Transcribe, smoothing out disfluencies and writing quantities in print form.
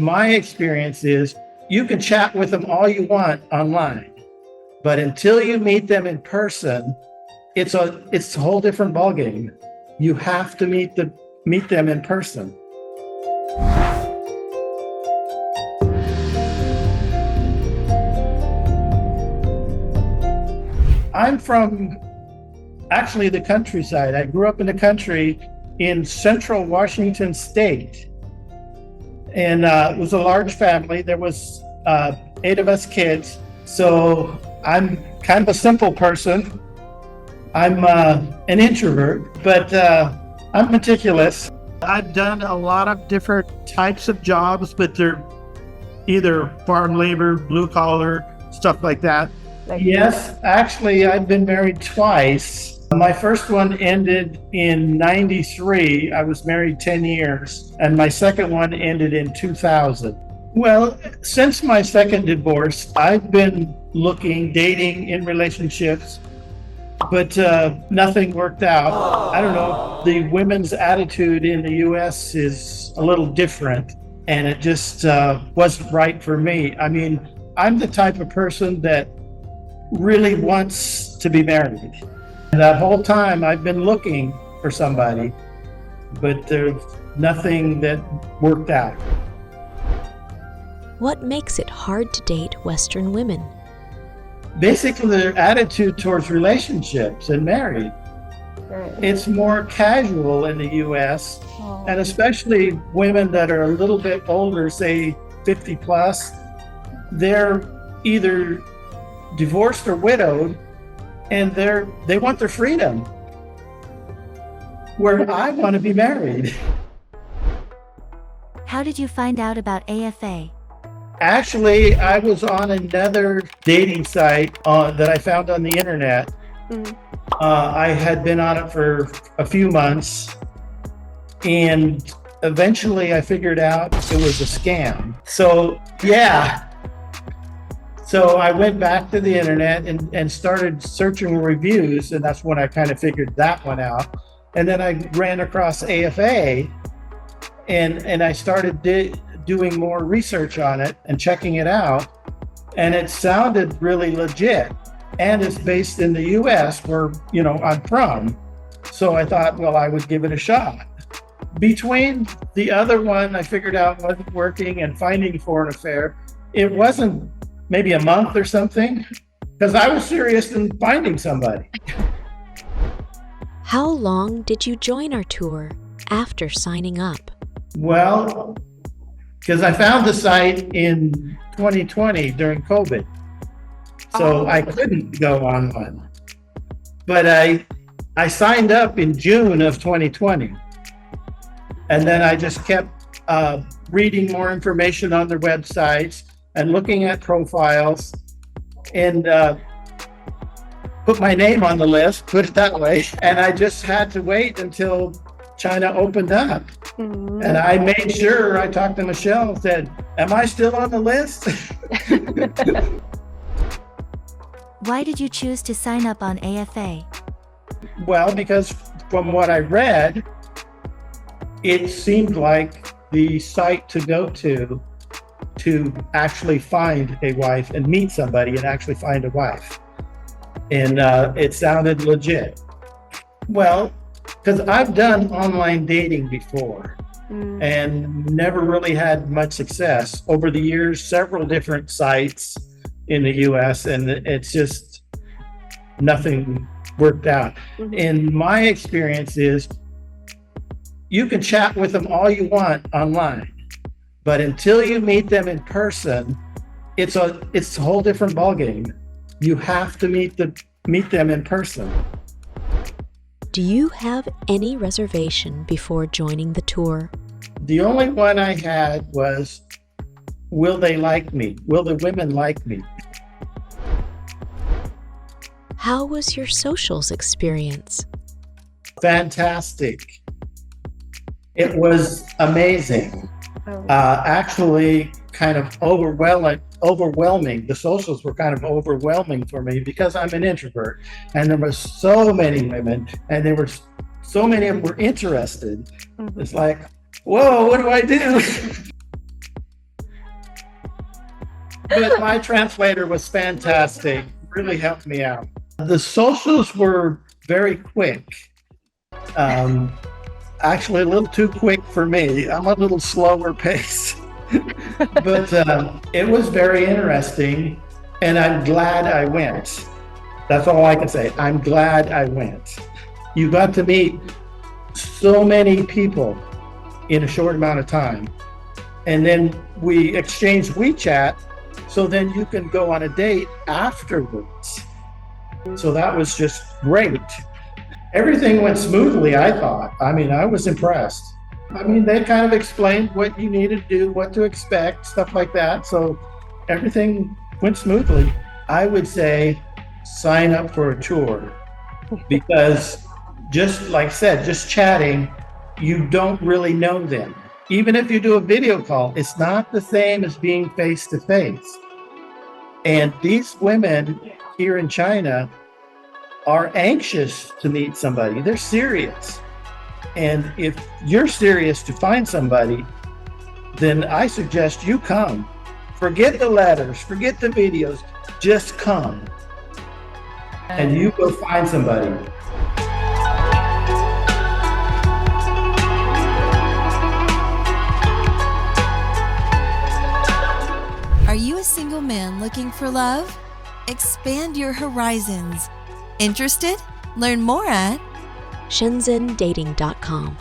My experience is you can chat with them all you want online, but until you meet them in person, it's a whole different ballgame. You have to meet them in person. I'm from actually the countryside. I grew up in the country in central Washington state. And it was a large family. There was 8 of us kids. So I'm kind of a simple person. I'm an introvert, but I'm meticulous. I've done a lot of different types of jobs, but they're either farm labor, blue collar, stuff like that. Yes, actually, I've been married twice. My first one ended in 93. I was married 10 years, and my second one ended in 2000. Well, since my second divorce, I've been dating in relationships, but nothing worked out. I don't know, the women's attitude in the US is a little different, and it just wasn't right for me. I mean, I'm the type of person that really wants to be married. That whole time I've been looking for somebody, but there's nothing that worked out. What makes it hard to date Western women? Basically, their attitude towards relationships and marriage. It's more casual in the US, and especially women that are a little bit older, say 50 plus, they're either divorced or widowed, and they want their freedom, where I want to be married. How did you find out about AFA? Actually, I was on another dating site that I found on the internet. I had been on it for a few months, and eventually I figured out it was a scam. So I went back to the internet and started searching reviews, and that's when I kind of figured that one out. And then I ran across AFA, and I started doing more research on it and checking it out, and it sounded really legit. And it's based in the US, where I'm from. So I thought, well, I would give it a shot. Between the other one I figured out wasn't working and finding for an affair, it wasn't maybe a month or something, because I was serious in finding somebody. How long did you join our tour after signing up? Well, because I found the site in 2020 during COVID. So I couldn't go on one. But I signed up in June of 2020. And then I just kept reading more information on their websites and looking at profiles, and put my name on the list, put it that way. And I just had to wait until China opened up. And I made sure I talked to Michelle and said, am I still on the list? Why did you choose to sign up on AFA? Well, because from what I read, it seemed like the site to go to actually find a wife and meet somebody and actually find a wife. And it sounded legit. Well, because I've done online dating before and never really had much success. Over the years, several different sites in the US, and it's just nothing worked out. And my experience is you can chat with them all you want online, but until you meet them in person, it's a whole different ballgame. You have to meet them in person. Do you have any reservation before joining the tour? The only one I had was, will they like me? Will the women like me? How was your socials experience? Fantastic. It was amazing. Actually, kind of overwhelming. The socials were kind of overwhelming for me because I'm an introvert, and there were so many women, and there were so many of them were interested. It's like, whoa, what do I do? But my translator was fantastic, really helped me out. The socials were very quick. Actually, a little too quick for me. I'm a little slower pace. But it was very interesting, and I'm glad I went. That's all I can say. I'm glad I went. You got to meet so many people in a short amount of time. And then we exchanged WeChat, so then you can go on a date afterwards. So that was just great. Everything went smoothly, I thought. I mean, I was impressed. I mean, they kind of explained what you needed to do, what to expect, stuff like that. So everything went smoothly. I would say sign up for a tour because just like I said, just chatting, you don't really know them. Even if you do a video call, it's not the same as being face to face. And these women here in China are anxious to meet somebody. They're serious. And if you're serious to find somebody, then I suggest you come. Forget the letters, forget the videos, just come. And you will find somebody. Are you a single man looking for love? Expand your horizons. Interested? Learn more at ShenzhenDating.com.